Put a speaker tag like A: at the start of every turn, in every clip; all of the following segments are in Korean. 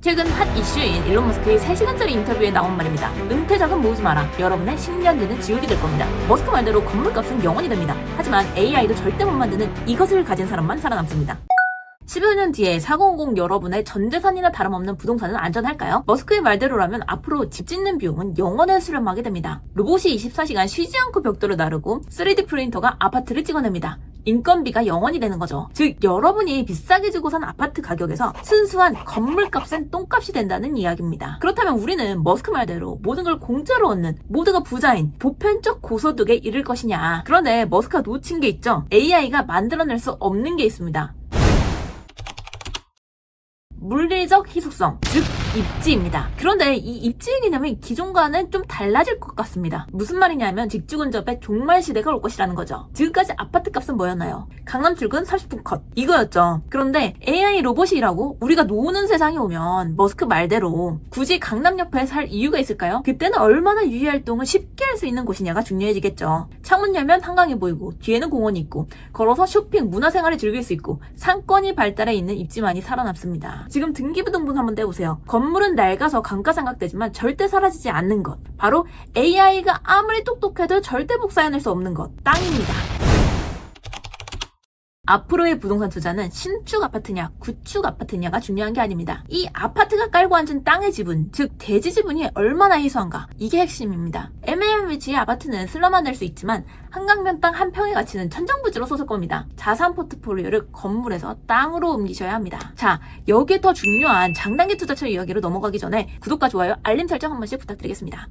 A: 최근 핫 이슈인 일론 머스크의 3시간짜리 인터뷰에 나온 말입니다. 은퇴자금 모으지 마라. 여러분의 10년 뒤는 지옥이 될 겁니다. 머스크 말대로 건물값은 영원히 됩니다. 하지만 AI도 절대 못 만드는 이것을 가진 사람만 살아남습니다. 15년 뒤에 4050 여러분의 전재산이나 다름없는 부동산은 안전할까요? 머스크의 말대로라면 앞으로 집 짓는 비용은 영원에 수렴하게 됩니다. 로봇이 24시간 쉬지 않고 벽돌을 나르고 3D 프린터가 아파트를 찍어냅니다. 인건비가 영원이 되는 거죠. 즉 여러분이 비싸게 주고 산 아파트 가격에서 순수한 건물값은 똥값이 된다는 이야기입니다. 그렇다면 우리는 머스크 말대로 모든 걸 공짜로 얻는 모두가 부자인 보편적 고소득에 이를 것이냐. 그런데 머스크가 놓친 게 있죠. AI가 만들어낼 수 없는 게 있습니다. 물리적 희소성, 즉 입지입니다. 그런데 이 입지의 개념이 기존과는 좀 달라질 것 같습니다. 무슨 말이냐면 직주근접의 종말 시대가 올 것이라는 거죠. 지금까지 아파트 값은 뭐였나요? 강남 출근 30분 컷 이거였죠. 그런데 AI 로봇이 일하고 우리가 노는 세상이 오면 머스크 말대로 굳이 강남 옆에 살 이유가 있을까요? 그때는 얼마나 유해 활동을 쉽게 할 수 있는 곳이냐가 중요해지겠죠. 창문 열면 한강이 보이고 뒤에는 공원이 있고 걸어서 쇼핑, 문화생활을 즐길 수 있고 상권이 발달해 있는 입지만이 살아남습니다. 지금 등기부등본 한번 떼보세요. 건물은 낡아서 강가 생각되지만 절대 사라지지 않는 것. 바로 AI가 아무리 똑똑해도 절대 복사해낼 수 없는 것. 땅입니다. 앞으로의 부동산 투자는 신축 아파트냐 구축 아파트냐가 중요한 게 아닙니다. 이 아파트가 깔고 앉은 땅의 지분, 즉 대지 지분이 얼마나 희소한가, 이게 핵심입니다. 애매한 위치의 아파트는 슬럼화 낼 수 있지만 한강변 땅 한 평의 가치는 천정부지로 솟을 겁니다. 자산 포트폴리오를 건물에서 땅으로 옮기셔야 합니다. 자, 여기에 더 중요한 장단기 투자처 이야기로 넘어가기 전에 구독과 좋아요, 알림 설정 한 번씩 부탁드리겠습니다.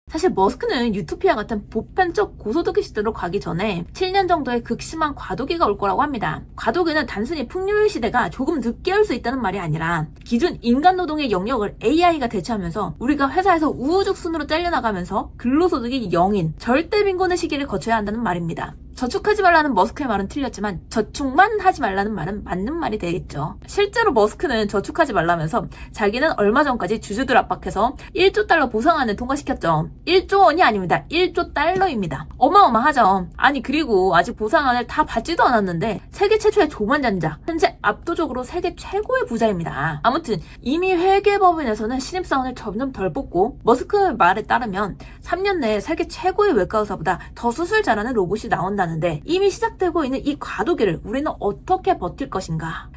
A: 사실 머스크는 유토피아 같은 보편적 고소득의 시대로 가기 전에 7년 정도의 극심한 과도기가 올 거라고 합니다. 과도기는 단순히 풍요의 시대가 조금 늦게 올 수 있다는 말이 아니라 기존 인간 노동의 영역을 AI가 대체하면서 우리가 회사에서 우후죽순으로 잘려나가면서 근로소득이 0인 절대 빈곤의 시기를 거쳐야 한다는 말입니다. 저축하지 말라는 머스크의 말은 틀렸지만 저축만 하지 말라는 말은 맞는 말이 되겠죠. 실제로 머스크는 저축하지 말라면서 자기는 얼마 전까지 주주들 압박해서 1조 달러 보상안을 통과시켰죠. 1조 원이 아닙니다. 1조 달러입니다. 어마어마하죠. 아니 그리고 아직 보상안을 다 받지도 않았는데 세계 최초의 조만장자, 현재 압도적으로 세계 최고의 부자입니다. 아무튼 이미 회계법인에서는 신입사원을 점점 덜 뽑고 머스크 말에 따르면 3년 내에 세계 최고의 외과 의사보다 더 수술 잘하는 로봇이 나온다는데 이미 시작되고 있는 이 과도기를 우리는 어떻게 버틸 것인가?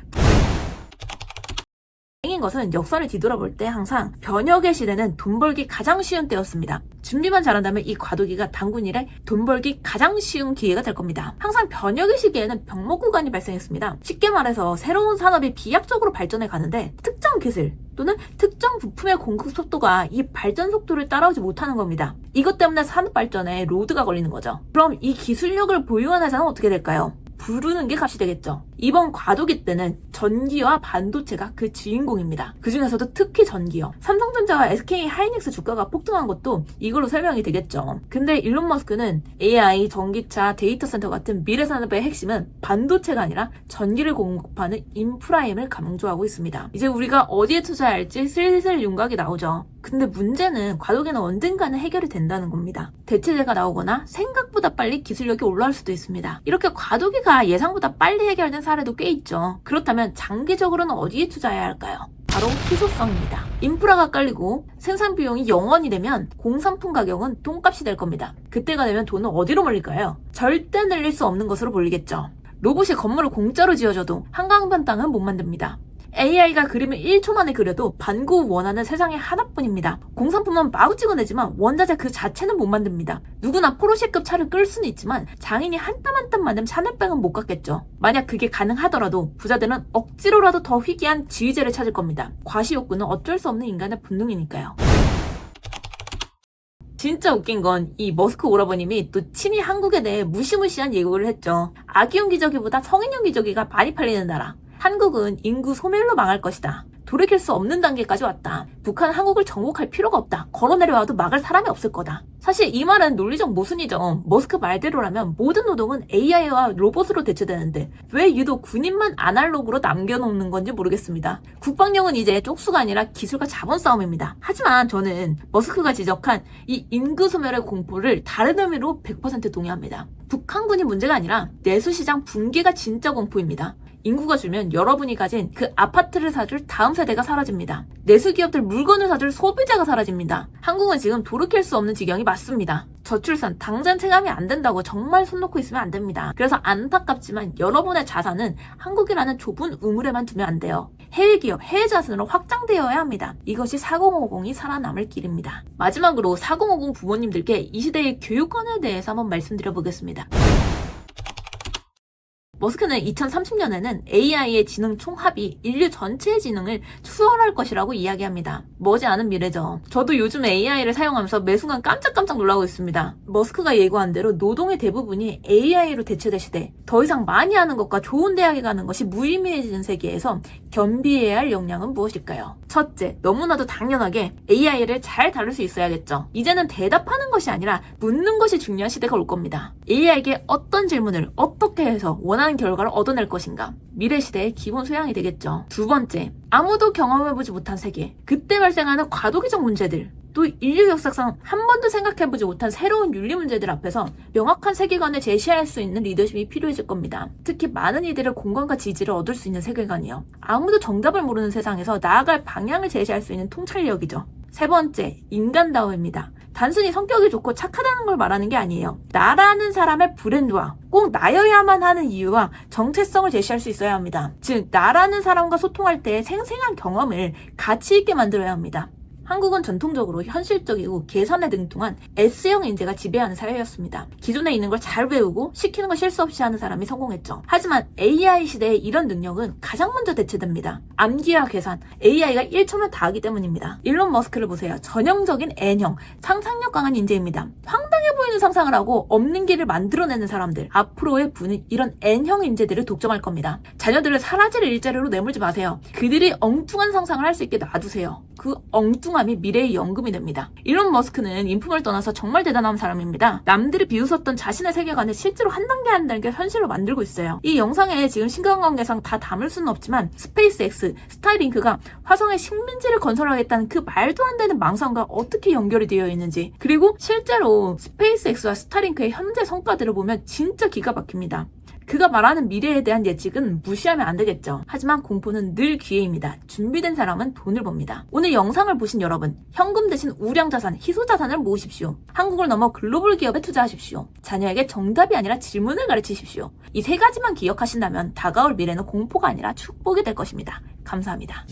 A: 다행인 것은 역사를 뒤돌아볼 때 항상 변혁의 시대는 돈 벌기 가장 쉬운 때였습니다. 준비만 잘한다면 이 과도기가 단군 일에 돈 벌기 가장 쉬운 기회가 될 겁니다. 항상 변혁의 시기에는 병목 구간이 발생했습니다. 쉽게 말해서 새로운 산업이 비약적으로 발전해 가는데 특정 기술 또는 특정 부품의 공급 속도가 이 발전 속도를 따라오지 못하는 겁니다. 이것 때문에 산업 발전에 로드가 걸리는 거죠. 그럼 이 기술력을 보유한 회사는 어떻게 될까요? 부르는 게 값이 되겠죠. 이번 과도기 때는 전기와 반도체가 그 주인공입니다. 그 중에서도 특히 전기요. 삼성전자와 SK 하이닉스 주가가 폭등한 것도 이걸로 설명이 되겠죠. 근데 일론 머스크는 AI, 전기차, 데이터 센터 같은 미래 산업의 핵심은 반도체가 아니라 전기를 공급하는 인프라임을 강조하고 있습니다. 이제 우리가 어디에 투자해야 할지 슬슬 윤곽이 나오죠. 근데 문제는 과도기는 언젠가는 해결이 된다는 겁니다. 대체제가 나오거나 생각보다 빨리 기술력이 올라올 수도 있습니다. 이렇게 과도기가 예상보다 빨리 해결된 사례도 꽤 있죠. 그렇다면 장기적으로는 어디에 투자해야 할까요? 바로 희소성입니다. 인프라가 깔리고 생산 비용이 0원이 되면 공산품 가격은 똥값이 될 겁니다. 그때가 되면 돈은 어디로 몰릴까요? 절대 늘릴 수 없는 것으로 몰리겠죠. 로봇이 건물을 공짜로 지어줘도 한강변 땅은 못 만듭니다. AI가 그림을 1초 만에 그려도 반고 원하는 세상에 하나뿐입니다. 공산품은 마구 찍어내지만 원자재 그 자체는 못 만듭니다. 누구나 포르쉐급 차를 끌 수는 있지만 장인이 한 땀 한 땀 만든 샤넬백은 못 갖겠죠. 만약 그게 가능하더라도 부자들은 억지로라도 더 희귀한 지휘재를 찾을 겁니다. 과시욕구는 어쩔 수 없는 인간의 본능이니까요. 진짜 웃긴 건 이 머스크 오라버님이 또 친히 한국에 대해 무시무시한 예고를 했죠. 아기용 기저귀보다 성인용 기저귀가 많이 팔리는 나라. 한국은 인구 소멸로 망할 것이다. 돌이킬 수 없는 단계까지 왔다. 북한은 한국을 정복할 필요가 없다. 걸어 내려와도 막을 사람이 없을 거다. 사실 이 말은 논리적 모순이죠. 머스크 말대로라면 모든 노동은 AI와 로봇으로 대체되는데 왜 유독 군인만 아날로그로 남겨놓는 건지 모르겠습니다. 국방력은 이제 쪽수가 아니라 기술과 자본 싸움입니다. 하지만 저는 머스크가 지적한 이 인구 소멸의 공포를 다른 의미로 100% 동의합니다. 북한군이 문제가 아니라 내수시장 붕괴가 진짜 공포입니다. 인구가 줄면 여러분이 가진 그 아파트를 사줄 다음 세대가 사라집니다. 내수기업들 물건을 사줄 소비자가 사라집니다. 한국은 지금 돌이킬 수 없는 지경이 맞습니다. 저출산 당장 체감이 안 된다고 정말 손 놓고 있으면 안 됩니다. 그래서 안타깝지만 여러분의 자산은 한국이라는 좁은 우물에만 두면 안 돼요. 해외 기업, 해외 자산으로 확장되어야 합니다. 이것이 4050이 살아남을 길입니다. 마지막으로 4050 부모님들께 이 시대의 교육관에 대해서 한번 말씀드려보겠습니다. 머스크는 2030년에는 AI의 지능 총합이 인류 전체의 지능을 추월할 것이라고 이야기합니다. 머지않은 미래죠. 저도 요즘 AI를 사용하면서 매 순간 깜짝깜짝 놀라고 있습니다. 머스크가 예고한 대로 노동의 대부분이 AI로 대체될 시대, 더 이상 많이 하는 것과 좋은 대학에 가는 것이 무의미해지는 세계에서 겸비해야 할 역량은 무엇일까요? 첫째, 너무나도 당연하게 AI를 잘 다룰 수 있어야겠죠. 이제는 대답하는 것이 아니라 묻는 것이 중요한 시대가 올 겁니다. AI에게 어떤 질문을 어떻게 해서 원하는 결과를 얻어낼 것인가? 미래 시대의 기본 소양이 되겠죠. 두 번째, 아무도 경험해보지 못한 세계, 그때 발생하는 과도기적 문제들, 또 인류 역사상 한 번도 생각해보지 못한 새로운 윤리 문제들 앞에서 명확한 세계관을 제시할 수 있는 리더십이 필요해질 겁니다. 특히 많은 이들의 공감과 지지를 얻을 수 있는 세계관이요. 아무도 정답을 모르는 세상에서 나아갈 방향을 제시할 수 있는 통찰력이죠. 세 번째, 인간다움입니다. 단순히 성격이 좋고 착하다는 걸 말하는 게 아니에요. 나라는 사람의 브랜드와 꼭 나여야만 하는 이유와 정체성을 제시할 수 있어야 합니다. 즉, 나라는 사람과 소통할 때 생생한 경험을 가치 있게 만들어야 합니다. 한국은 전통적으로 현실적이고 계산에 능통한 S형 인재가 지배하는 사회였습니다. 기존에 있는 걸 잘 외우고 시키는 걸 실수 없이 하는 사람이 성공했죠. 하지만 AI 시대의 이런 능력은 가장 먼저 대체됩니다. 암기와 계산, AI가 1초면 다 하기 때문입니다. 일론 머스크를 보세요. 전형적인 N형, 상상력 강한 인재입니다. 황당해 보이는 상상을 하고 없는 길을 만들어내는 사람들. 앞으로의 부는 이런 N형 인재들을 독점할 겁니다. 자녀들을 사라질 일자리로 내몰지 마세요. 그들이 엉뚱한 상상을 할 수 있게 놔두세요. 그 엉뚱함이 미래의 연금이 됩니다. 일론 머스크는 인품을 떠나서 정말 대단한 사람입니다. 남들이 비웃었던 자신의 세계관을 실제로 한 단계 한 단계 현실로 만들고 있어요. 이 영상에 지금 신간관계상 다 담을 수는 없지만 스페이스X, 스타링크가 화성에 식민지를 건설하겠다는 그 말도 안 되는 망상과 어떻게 연결이 되어 있는지, 그리고 실제로 스페이스X와 스타링크의 현재 성과들을 보면 진짜 기가 막힙니다. 그가 말하는 미래에 대한 예측은 무시하면 안 되겠죠. 하지만 공포는 늘 기회입니다. 준비된 사람은 돈을 법니다. 오늘 영상을 보신 여러분, 현금 대신 우량자산, 희소자산을 모으십시오. 한국을 넘어 글로벌 기업에 투자하십시오. 자녀에게 정답이 아니라 질문을 가르치십시오. 이 세 가지만 기억하신다면 다가올 미래는 공포가 아니라 축복이 될 것입니다. 감사합니다.